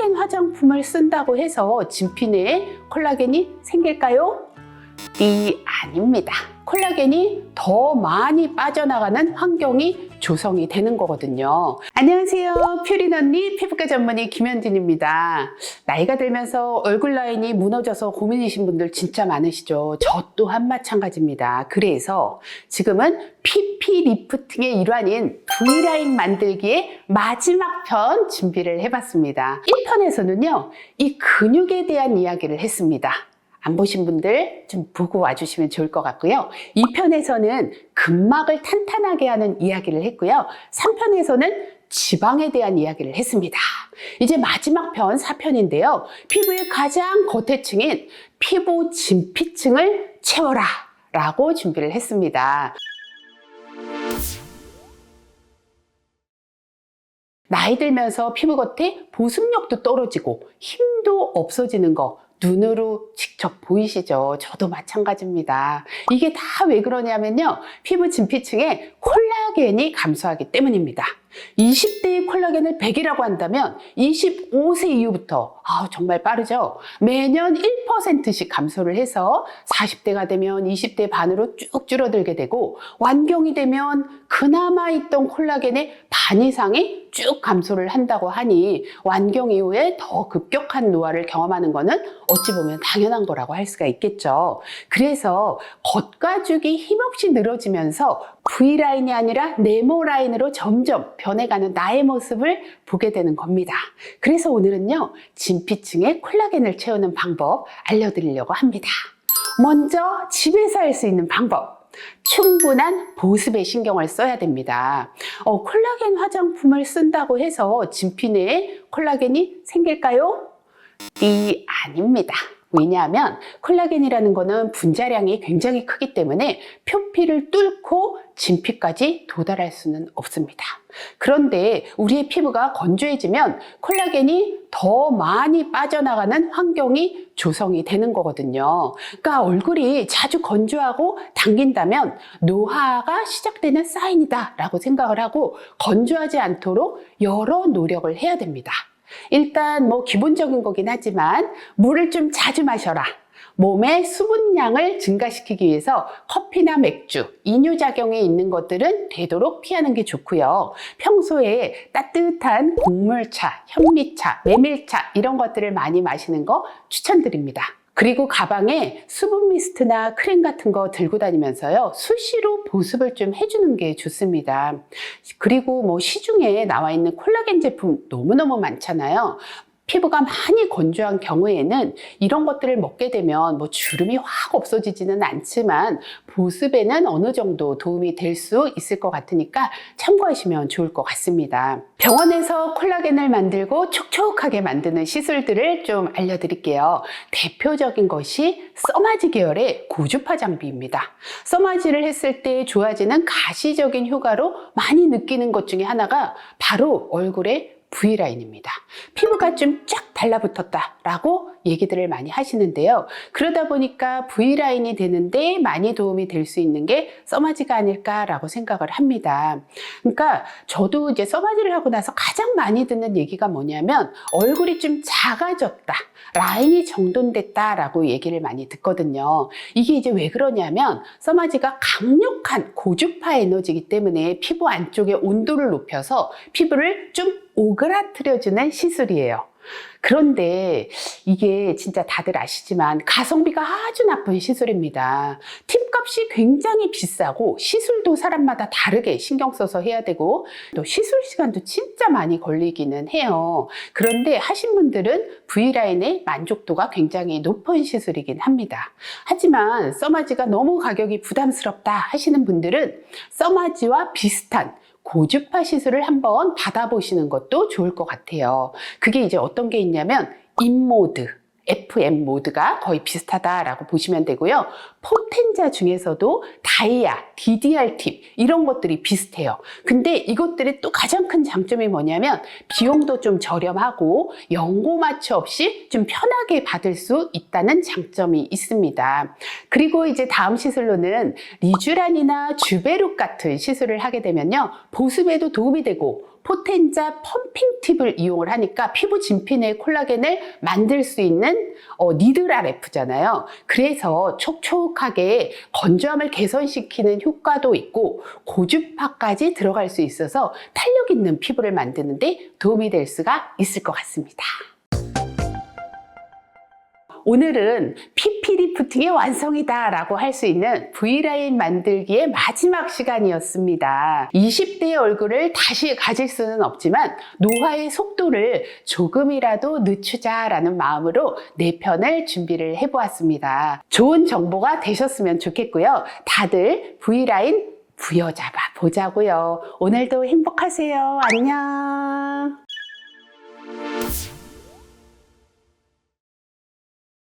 콜라겐 화장품을 쓴다고 해서 진피내에 콜라겐이 생길까요? 아닙니다. 콜라겐이 더 많이 빠져나가는 환경이 조성이 되는 거거든요. 안녕하세요. 퓨린 언니 피부과 전문의 김현진입니다. 나이가 들면서 얼굴 라인이 무너져서 고민이신 분들 진짜 많으시죠. 저 또한 마찬가지입니다. 그래서 지금은 PP 리프팅의 일환인 V라인 만들기의 마지막 편 준비를 해봤습니다. 1편에서는요, 이 근육에 대한 이야기를 했습니다. 안 보신 분들 좀 보고 와주시면 좋을 것 같고요. 2편에서는 근막을 탄탄하게 하는 이야기를 했고요. 3편에서는 지방에 대한 이야기를 했습니다. 이제 마지막 편 4편인데요. 피부의 가장 겉에층인 피부 진피층을 채워라 라고 준비를 했습니다. 나이 들면서 피부 겉에 보습력도 떨어지고 힘도 없어지는 거 눈으로 직접 보이시죠? 저도 마찬가지입니다. 이게 다 왜 그러냐면요, 피부 진피층에 콜라겐이 감소하기 때문입니다. 20대의 콜라겐을 100이라고 한다면 25세 이후부터 정말 빠르죠? 매년 1%씩 감소를 해서 40대가 되면 20대 반으로 쭉 줄어들게 되고, 완경이 되면 그나마 있던 콜라겐의 반 이상이 쭉 감소를 한다고 하니 완경 이후에 더 급격한 노화를 경험하는 거는 어찌 보면 당연한 거라고 할 수가 있겠죠. 그래서 겉가죽이 힘없이 늘어지면서 V라인이 아니라 네모 라인으로 점점 변해가는 나의 모습을 보게 되는 겁니다. 그래서 오늘은요, 진피층에 콜라겐을 채우는 방법 알려드리려고 합니다. 먼저 집에서 할 수 있는 방법. 충분한 보습에 신경을 써야 됩니다. 콜라겐 화장품을 쓴다고 해서 진피내에 콜라겐이 생길까요? 아닙니다. 왜냐하면 콜라겐이라는 거는 분자량이 굉장히 크기 때문에 표피를 뚫고 진피까지 도달할 수는 없습니다. 그런데 우리의 피부가 건조해지면 콜라겐이 더 많이 빠져나가는 환경이 조성이 되는 거거든요. 그러니까 얼굴이 자주 건조하고 당긴다면 노화가 시작되는 사인이다 라고 생각을 하고 건조하지 않도록 여러 노력을 해야 됩니다. 일단 기본적인 거긴 하지만 물을 좀 자주 마셔라. 몸의 수분량을 증가시키기 위해서 커피나 맥주, 이뇨작용이 있는 것들은 되도록 피하는 게 좋고요. 평소에 따뜻한 곡물차, 현미차, 메밀차 이런 것들을 많이 마시는 거 추천드립니다. 그리고 가방에 수분 미스트나 크림 같은 거 들고 다니면서요, 수시로 보습을 좀 해주는 게 좋습니다. 그리고 시중에 나와 있는 콜라겐 제품 너무너무 많잖아요. 피부가 많이 건조한 경우에는 이런 것들을 먹게 되면 주름이 확 없어지지는 않지만 보습에는 어느 정도 도움이 될 수 있을 것 같으니까 참고하시면 좋을 것 같습니다. 병원에서 콜라겐을 만들고 촉촉하게 만드는 시술들을 좀 알려드릴게요. 대표적인 것이 써마지 계열의 고주파 장비입니다. 써마지를 했을 때 좋아지는 가시적인 효과로 많이 느끼는 것 중에 하나가 바로 얼굴에 V라인입니다. 피부가 좀 쫙 달라붙었다 라고 얘기들을 많이 하시는데요. 그러다 보니까 V라인이 되는데 많이 도움이 될 수 있는 게 써마지가 아닐까라고 생각을 합니다. 그러니까 저도 이제 써마지를 하고 나서 가장 많이 듣는 얘기가 뭐냐면 얼굴이 좀 작아졌다, 라인이 정돈됐다 라고 얘기를 많이 듣거든요. 이게 이제 왜 그러냐면 써마지가 강력한 고주파 에너지이기 때문에 피부 안쪽의 온도를 높여서 피부를 좀 오그라뜨려주는 시술이에요. 그런데 이게 진짜 다들 아시지만 가성비가 아주 나쁜 시술입니다. 팁값이 굉장히 비싸고 시술도 사람마다 다르게 신경 써서 해야 되고 또 시술 시간도 진짜 많이 걸리기는 해요. 그런데 하신 분들은 V라인의 만족도가 굉장히 높은 시술이긴 합니다. 하지만 써마지가 너무 가격이 부담스럽다 하시는 분들은 써마지와 비슷한 고주파 시술을 한번 받아보시는 것도 좋을 것 같아요. 그게 이제 어떤 게 있냐면 인모드, FM 모드가 거의 비슷하다라고 보시면 되고요. 포텐자 중에서도 다이아, DDR 팁 이런 것들이 비슷해요. 근데 이것들의 또 가장 큰 장점이 뭐냐면 비용도 좀 저렴하고 연고 마취 없이 좀 편하게 받을 수 있다는 장점이 있습니다. 그리고 이제 다음 시술로는 리쥬란이나 주베룩 같은 시술을 하게 되면요, 보습에도 도움이 되고 포텐자 펌핑 팁을 이용을 하니까 피부 진피 내 콜라겐을 만들 수 있는 니들 RF잖아요. 그래서 촉촉하게 건조함을 개선시키는 효과도 있고 고주파까지 들어갈 수 있어서 탄력 있는 피부를 만드는 데 도움이 될 수가 있을 것 같습니다. 오늘은 PP 리프팅의 완성이다 라고 할 수 있는 V라인 만들기의 마지막 시간이었습니다. 20대의 얼굴을 다시 가질 수는 없지만 노화의 속도를 조금이라도 늦추자라는 마음으로 4편을 준비를 해보았습니다. 좋은 정보가 되셨으면 좋겠고요. 다들 V라인 부여잡아 보자고요. 오늘도 행복하세요. 안녕.